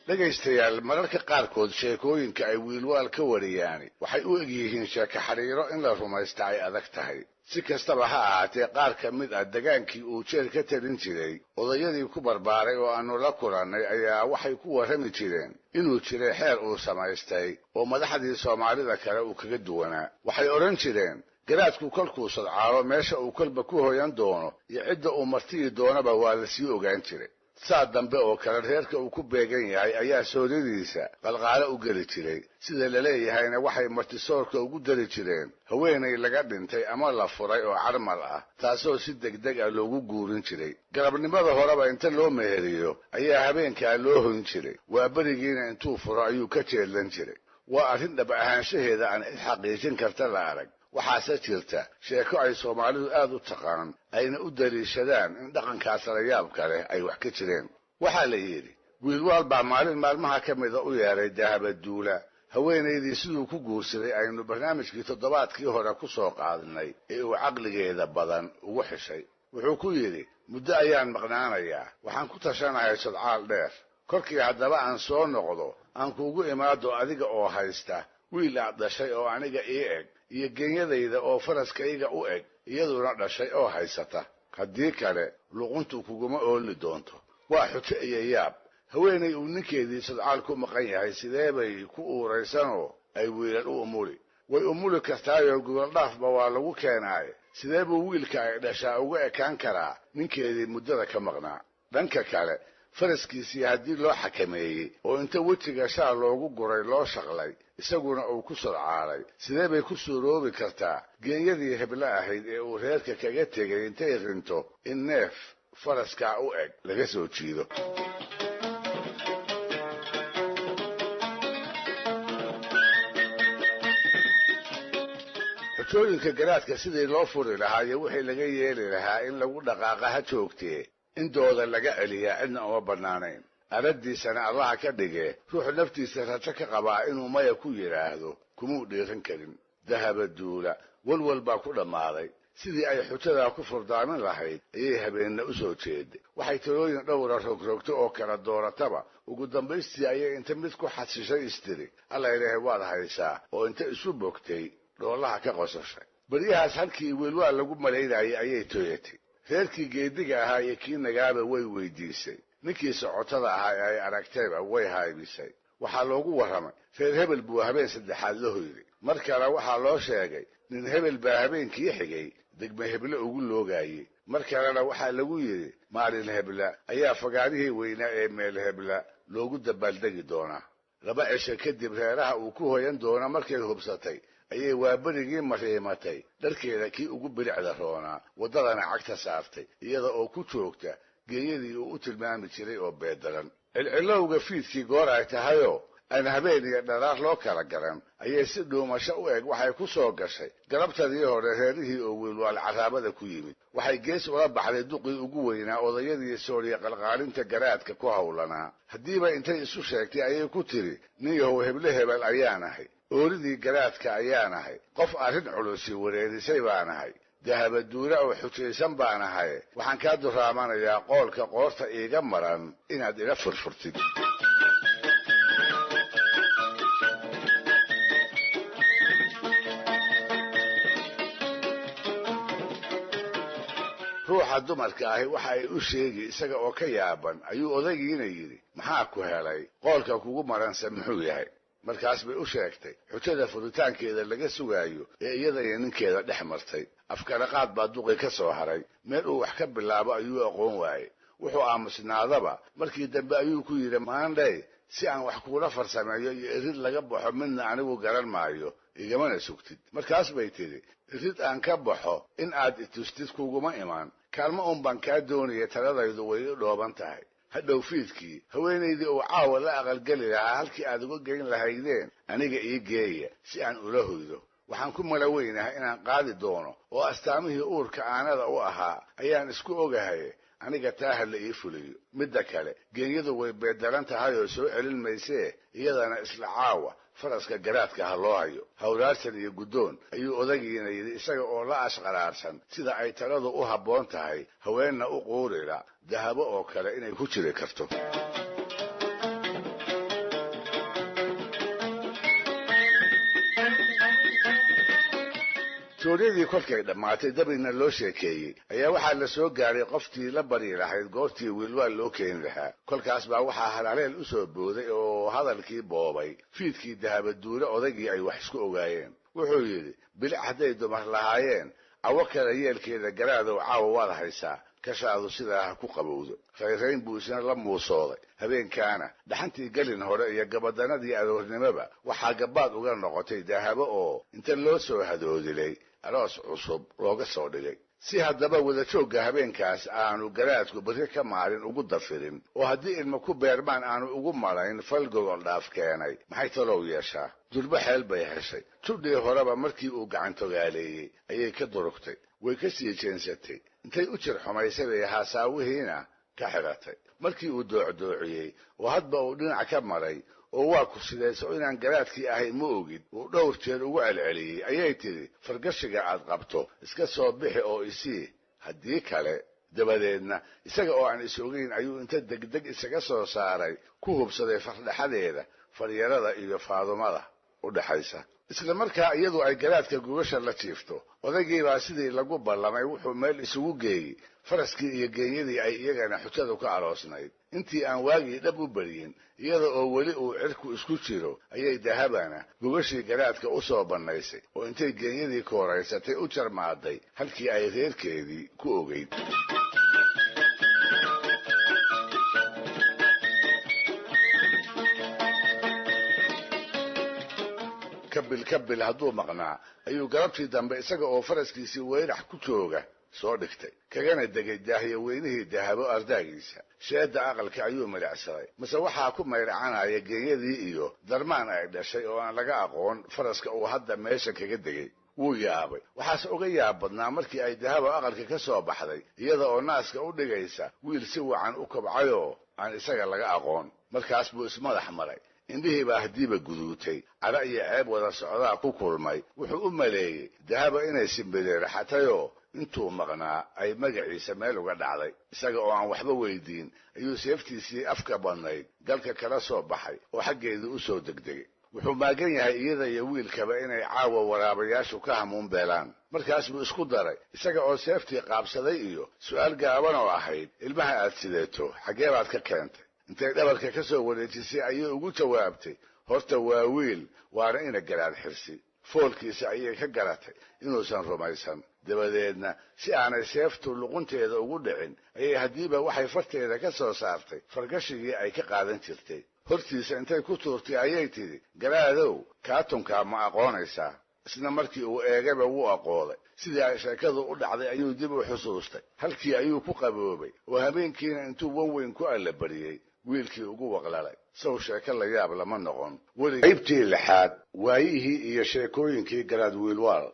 dhegaystayaal mararka qaarkood sheekooyinka ay wiilwaal ka wariyaan waxay u egyihiin sheeko xariiro in la rumaysta ay adag tahay si kastaba ha ahaatee qaar ka mid ah degaankii uu jeer ka talin jiray odayadii ku barbaaray oo aanu la kulannay ayaa waxay ku warrami jireen inuu jiray xeer uu samaystay oo madaxdii soomaalida kale uu kaga duwanaa waxay odhan jireen garaadku kolkuu sadcaalo meesha uu kolba ku hoyan doono iyo cidda uu martiyi doonaba waa la sii ogaan jiray saa dambe oo kale reerka uu ku beegan yahay ayaa sooradiisa qalqaalo u geli jiray sida la leeyahayna waxay martisoorka ugu dari jireen haweenay laga dhintay ama la furay oo carmal ah taasoo si degdeg ah loogu guurin jiray galabnimada horeba inta loo meheriyo ayaa habeenkaa loo hoyn jiray waa berigiina intuu furo ayuu ka jeedlan jiray waa arrin dhab ahaanshaheeda aan cid xaqiijin karta la arag waxaase jirta sheeko ay soomaalidu aad u taqaan ayna u daliishadaan in dhaqankaas layaabka leh ay wax ka jireen waxaa la yidhi wiilwaal baa maalin maalmaha ka mida u yeedhay dahabaduula haweenaydii siduu ku guursaday aynu barnaamijkii toddobaadkii hore ku soo qaadnay ee uu caqligeeda badan ugu xishay wuxuu ku yidhi muddo ayaan maqnaanayaa waxaan ku tashanahay sodcaal dheer korkii haddaba aan soo noqdo aan kuugu imaado adiga oo haysta wiil aad dhashay oo aniga ii eg iyo genyadayda oo faraskayga u eg iyaduna dhashay oo haysata haddii kale luquntu kuguma ooli doonto waa xujo iyo yaab haweenay uu ninkeedii sadcaal ku maqan yahay sidee bay ku uuraysanoo ay wiilal u umuli way umuli kartaayoo gogoldhaafba waa lagu keenaaye sidee buu wiilka ay dhashaa uga ekaan karaa ninkeedii muddada ka maqnaa dhanka kale faraskiisii haddii loo xakameeyey oo inta wejiga shaal loogu guray loo shaqlay isaguna uu ku sodcaalay sidee bay ku suuroobi kartaa geenyadii heblo ahayd ee uu reerka kaga tegay intay rinto in neef faraskaa u eg laga soo jiido xujooyinka garaadka sidii loo furi lahaa iyo wixii laga yeeli lahaa in lagu dhaqaaqa ha joogtee in dooda laga celiyaa cidna uma bannaanayn aragdiisana allaha ka dhige ruuxu naftiisa rajo ka qabaa inuu maya ku yidhaahdo kumuu dhiiran karin dahabaduula walwal baa ku dhammaaday sidii ay xujadaa ku furdaamin lahayd ayay habeenna u soo jeeday waxay talooyin dhowra rogrogto oo kala doorataba ugu dambaystii ayay inta mid ku xasishay istiri alla ilaahay waad haysaa oo inta isu bogtay dhoolaha ka qosashay beryahaas halkii wiilwaal lagu malaynayay ayay tooyatay reerkii geediga ahaa iyo kii nagaaba way weydiisay ninkii socotada ahaa ee ay aragtayba way haybisay waxaa loogu warramay reer hebel buu habeen saddexaad la hoyday mar kale waxaa loo sheegay nin hebel baa habeenkii xigay degme heble ugu loogaayey mar kalena waxaa lagu yidhi maalin hebla ayaa fagaarihii weynaa ee meel hebla loogu dabaaldegi doonaa 2 cisho kadib reeraha uu ku hoyan doona markay hubsatay ayay waaberigii mariimatay dharkeeda kii ugu bilicda roonaa waddadana cagta saartay iyada oo ku joogta geeyadii uu u tilmaami jiray oo beedaran cilcilowga fiidkii goor ay tahayoo aan habeen iyo dharaar loo kala garan ayay si dhuumasho u eg waxay ku soo gashay galabtadii hore reerihii oo wiilwaal carraabada ku yimid waxay gees ula baxday duqii ugu weynaa odayadii sooriya qalqaalinta garaadka ku hawlanaa haddiiba intay isu sheegtay ayay ku tiri nin yahow heble hebel ayaan ahay ooridii garaadka ayaan ahay qof arrin culusi wareerisay baan ahay dahabaduula oo xujaysan baan ahay waxaan kaa duraamanayaa qoolka qoorta iiga maran inaad ila furfurtid ruuxa dumarka ahi waxa ay u sheegi isaga oo ka yaaban ayuu odaygiina yidhi maxaa ku helay qoolka kugu maranse muxuu yahay markaas bay u sheegtay xujada furitaankeeda laga sugaayo ee iyada iyo ninkeeda dhex martay afkaraqaad baa duqi ka soo haray meel uu wax ka bilaabo ayuu aqoon waayey wuxuu aamusnaadaba markii dambe ayuu ku yidhi maandhay si aan wax kuula farsameeyo iyo irid laga baxo midna anigu garan maayo igamana sugtid markaas bay tidhi irid aan ka baxo in aad itustid kuguma imaan kaalmo un baan kaa doonaya taladaydu way i dhooban tahay hadhow fiidkii haweenaydii uu caawa la aqalgeli lahaa halkii aad uga geyn lahaydeen aniga ii geeya si aan ula hoydo waxaan ku mala weynahay inaan qaadi doono oo astaamihii uurka aanada u ahaa ayaan isku ogahay aniga taa ha la ii fuliyo midda kale geenyadu way beedaran tahay oo soo celin maysee iyadana isla caawa faraska garaadka ha loo hayo hawlaarsan iyo guddoon ayuu odagiina yidhi isaga oo la ashqaraarsan sida ay taladu u habboon tahay haweenna u quurila dahabo oo kale inay ku jiri karto sooriyadii kolkay dhammaatay dabina loo sheekeeyey ayaa waxaa la soo gaaray qoftii la bari lahayd goortii wiilwaal loo keeni lahaa kolkaas baa waxaa halhaleel u soo booday oo hadalkii boobay fiidkii dahabaduule odaygii ay wax isku ogaayeen wuxuu yidhi bilic hadday dumar lahaayeen cawo kale yeelkeeda garaadow caawa waad haysaa kashaadu sidaa ha ku qabowdo rayrayn buu isna la muusooday habeenkaana dhaxantii gelin hore iyo gabadanadii aroornimoba waxaa gabaad uga noqotay dahabo oo inta loo soo hadoodilay aroos cusub looga soo dhigay si haddaba wadajoogga habeenkaas aanu garaadku berri ka maalin ugu dafirin oo haddii ilma ku beermaan aanu ugu malayn fal gogol dhaaf keenay maxay talow yeeshaa durbo xeel bay heshay judhii horeba markii uu gacantogaaleeyey ayay ka durugtay way ka sii jeensatay intay u jir xumaysay bay haasaawihiina ka xidhatay markii uu doocdoociyey oo hadba uu dhinac ka maray oo waa ku sidayso inaan garaadkii ahay ma ogid uu dhowr jeer ugu celceliyey ayay tidhi fargashiga aad qabto iska soo bixi oo isii haddii kale dabadeedna isaga oo aan is ogeyn ayuu inta degdeg isaga soo saaray ku hubsaday fardhaxadeeda faryarada iyo faadumada u dhaxaysa isla markaa iyadu ay garaadka gubasha la jiifto odaygiibaa sidii lagu ballamay wuxuu meel isugu geeyey faraskii iyo geenyadii ay iyagana xujadu ka aroosnayd intii aan waagii dhab u beryin iyada oo weli uu cirku isku jiro ayay dahabana gubashii garaadka u soo bannaysay oo intay geenyadii kooraysatay u jarmaaday halkii ay reerkeedii ku ogeyd kabil hadduu maqnaa ayuu galabtii dambe isaga oo faraskiisii weyrax ku jooga soo dhigtay kagana degay daahiye weynihii dahabo ardaagiisa sheedda aqalka ayuu midhacsaday mase waxaa ku mayracanaya geenyadii iyo darmaan ay dhashay oo aan laga aqoon faraska uu hadda meesha kaga degay wuu yaabay waxaase uga yaab badnaa markii ay dahabo aqalka ka soo baxday iyada oo naaska u dhigaysa wiil si wacan u kobcayoo aan isaga laga aqoon markaas buu ismadax maray indhihii baa haddiiba guduutay cara iyo ceeb wada socdaa ku kulmay wuxuu u maleeyey dahaba inay simbireeraxatayoo intuu maqnaa ay magaciisa meel uga dhacday isaga oo aan waxba weydiin ayuu seeftiisii afka badnayd galka kala soo baxay oo xaggeedii u soo degdegay wuxuu maagan yahay iyada iyo wiilkaba inay caawa waraabayaashu ka hamuun beelaan markaas buu isku daray isaga oo seeftii qaabsaday iyo su'aal gaaban oo ahayd ilmaha aad sideeto xaggee baad ka keentay intay dhabarka ka soo wareejisay ayay ugu jawaabtay horta waa wiil waana ina garaad xirsi foolkiisa ayay ka garatay inuusan rumaysan dabadeedna si aanay seeftu luqunteeda ugu dhicin ayay haddiiba waxay farteeda ka soo saartay fargashigii ay ka qaadan jirtay hortiisa intay ku tuurtay ayay tidhi garaadow kaatunkaa ma aqoonaysaa isna markii uu eegayba wuu aqooday sidii ay sheekadu u dhacday ayuu dib u xusuustay halkii ayuu ku qaboobay oo habeenkiina intuu wanweyn ku allabariyey wiilkii ugu waqlalay sow sheeko la yaab lama noqon weli qaybtii lixaad waayihii iyo sheekooyinkii garaad wiilwaal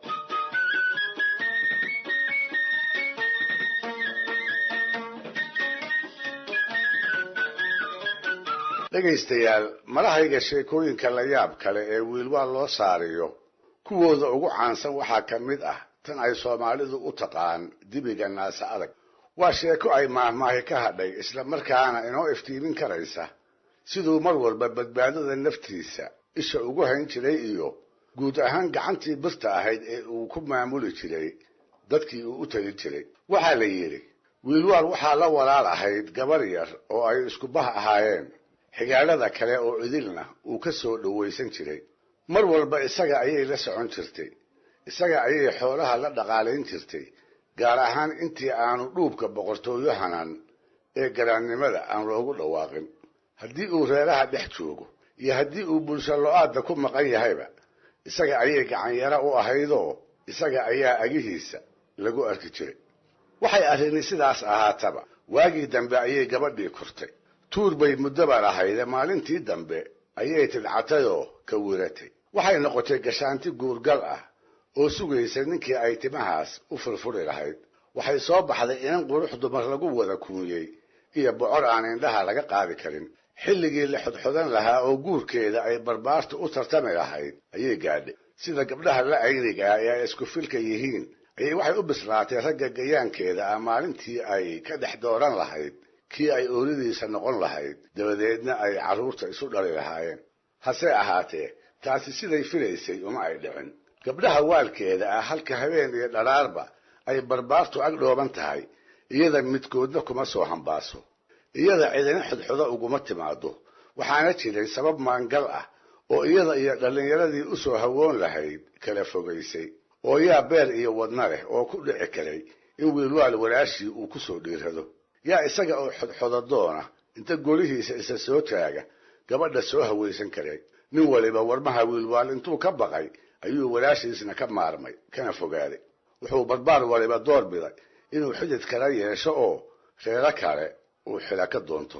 dhegaystayaal malahayga sheekooyinka la yaab kale ee wiilwaal loo saariyo kuwooda ugu caansan waxaa ka mid ah tan ay soomaalidu u taqaan dibiga naasa adag waa sheeko ay maahmaahi ka hadhay isla markaana inoo iftiimin karaysa siduu mar walba badbaadada naftiisa isha ugu hayn jiray iyo guud ahaan gacantii birta ahayd ee uu ku maamuli jiray dadkii uu u tali jiray waxaa la yidhi wiilwaal waxaa la walaal ahayd gabar yar oo ay isku bah ahaayeen xigaalada kale oo idilna uu ka soo dhowaysan jiray mar walba isaga ayay la socon jirtay isaga ayay xoolaha la dhaqaalayn jirtay gaar ahaan intii aanu dhuubka boqortooyo hanan ee garaannimada aan loogu dhawaaqin haddii uu reeraha dhex joogo iyo haddii uu bulsho lo-aadda ku maqan yahayba isaga ayay gacanyaro u ahaydoo isaga ayaa agihiisa lagu arki jiray waxay arrini sidaas ahaataba waagii dambe ayay gabadhii kortay tuur bay muddoba lahayde maalintii dambe ayay tidcatayoo ka wiratay waxay noqotay gashaanti guurgal ah oo sugaysa ninkii ay timahaas u furfuri lahayd waxay soo baxday inan qurux dumar lagu wada kuunyey iyo bocor aan indhaha laga qaadi karin xilligii la xodxodan lahaa oo guurkeeda ay barbaartu u tartami lahayd ayay gaadhay sida gabdhaha la aynigaa ee ay isku filka yihiin ayay waxay u bislaatay ragga gayaankeeda ah maalintii ay ka dhex dooran lahayd kii ay ooridiisa noqon lahayd dabadeedna ay carruurta isu dhali lahaayeen hase ahaatee taasi siday filaysay uma ay dhicin gabdhaha waalkeeda ah halka habeen iyo dharaarba ay barbaartu ag dhooban tahay iyada midkoodna kuma soo hambaaso iyada cidina xidxudo uguma timaado waxaana jiray sabab maangal ah oo iyada iyo dhallinyaradii u soo hawoon lahayd kala fogaysay oo yaa beer iyo wadna leh oo ku dhici karay in wiilwaal walaashii uu ku soo dhiirado yaa isaga oo xodxodadoona inta golihiisa isa soo taaga gabadha soo hawaysan karay nin waliba warmaha wiilwaal intuu ka baqay ayuu walaashiisna ka maarmay kana fogaaday wuxuu barbaar waliba door biday inuu xidid kala yeesho oo reero kale uu xila ka doonto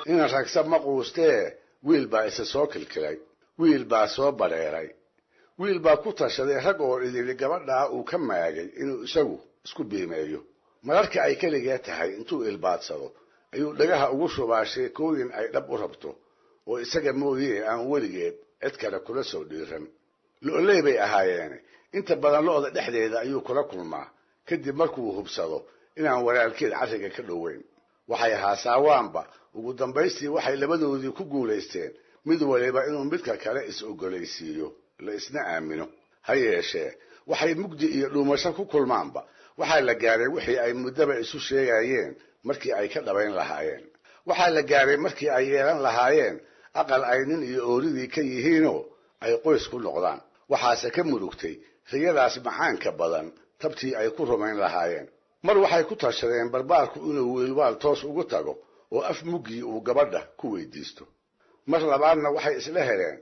ina ragsa ma quustee wiil baa isa soo kilkilay wiil baa soo bareeray wiil baa ku tashaday rag oo idili gabadhaa uu ka maagay inuu isagu isku biimeeyo mararka ay keligee tahay intuu ilbaadsado ayuu dhagaha ugu shubaa sheekooyin ay dhab u rabto oo isaga mooyee aan weligeed cid kale kula soo dhiiran lo'oley bay ahaayeene inta badan lo'da dhexdeeda ayuu kula kulmaa kadib markuu hubsado inaan walaalkeed carriga ka dhoweyn waxay haasawaanba ugu dambaystii waxay labadoodii ku guulaysteen mid waliba inuu midka kale is-ogolaysiiyo la isna aamino ha yeeshee waxay mugdi iyo dhuumasho ku kulmaanba waxaa la gaaray wixii ay muddaba isu sheegayeen markii ay ka dhabayn lahaayeen waxaa la gaaray markii ay yeelan lahaayeen aqal ay nin iyo ooridii ka yihiinoo ay qoys ku noqdaan waxaase ka murugtay riyadaas macaanka badan tabtii ay ku rumayn lahaayeen mar waxay ku tashadeen barbaarku inuu wiilwaal toos ugu tago oo af muggii uu gabadha ku weydiisto mar labaadna waxay isla heleen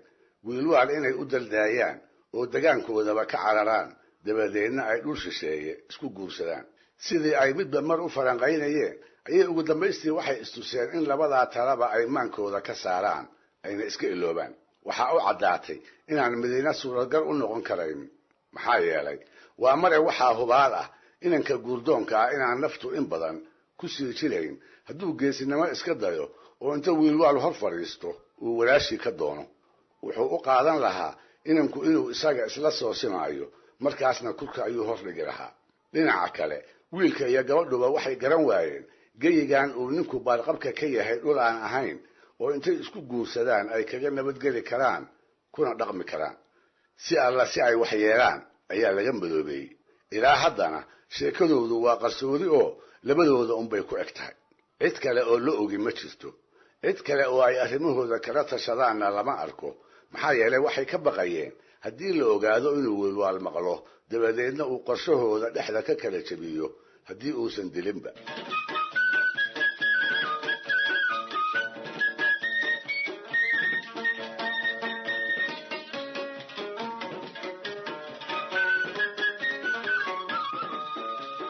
wiilwaal inay u daldaayaan oo degaankoodaba ka cararaan dabadeedna ay dhul shisheeye isku guursadaan sidii ay midba mar u falanqaynayeen ayay ugu dambaystii waxay istuseen in labadaa talaba ay maankooda ka saaraan ayna iska iloobaan waxaa u caddaatay inaan midina suuragal u noqon karayn maxaa yeelay waa mare waxaa hubaal ah inanka guurdoonka ah inaan naftu in badan ku sii jirayn hadduu geesinimo iska dayo oo inta wiilwaal hor fadhiisto uu walaashii ka doono wuxuu u qaadan lahaa inanku inuu isaga isla soo simaayo markaasna kurka ayuu hor dhigi lahaa dhinaca kale wiilka iyo gabadhuba waxay garan waayeen geyigan uu ninku baarqabka ka yahay dhul aan ahayn oo intay isku guursadaan ay kaga nabadgeli karaan kuna dhaqmi karaan si alla si ay wax yeelaan ayaa laga madoobeeyey ilaa haddana sheekadoodu waa qarsoodi oo labadooda unbay ku eg tahay cid kale oo la ogi ma jirto cid kale oo ay arrimahooda kala tashadaanna lama arko maxaa yeelay waxay ka baqayeen haddii la ogaado inuu wiilwaal maqlo dabadeedna uu qorshahooda dhexda ka kala jabiyo haddii uusan dilinba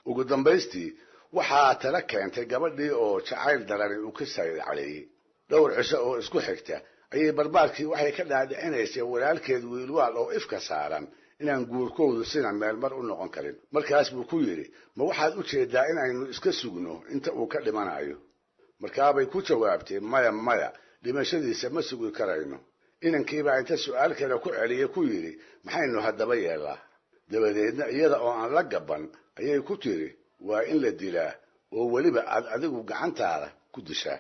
ugu dambaystii waxaa tala keentay gabadhii oo jacayl darani uu ka saydcaleeyey dhowr cisho oo isku xigta ayay barbaarkii waxay ka dhaadhicinaysay walaalkeed wiilwaal oo ifka saaran inaan guurkoodu sina meelmar u noqon karin markaas buu ku yidhi ma waxaad u jeedaa inaynu iska sugno inta uu ka dhimanayo markaabay ku jawaabtay maya maya dhimashadiisa ma sugi karayno inankiibaa inta su'aal kale ku celiyey ku yidhi maxaynu haddaba yeellaa dabadeedna iyada oo aan la gaban ayay ku tidhi waa in la dilaa oo weliba aad adigu gacantaada ku dishaa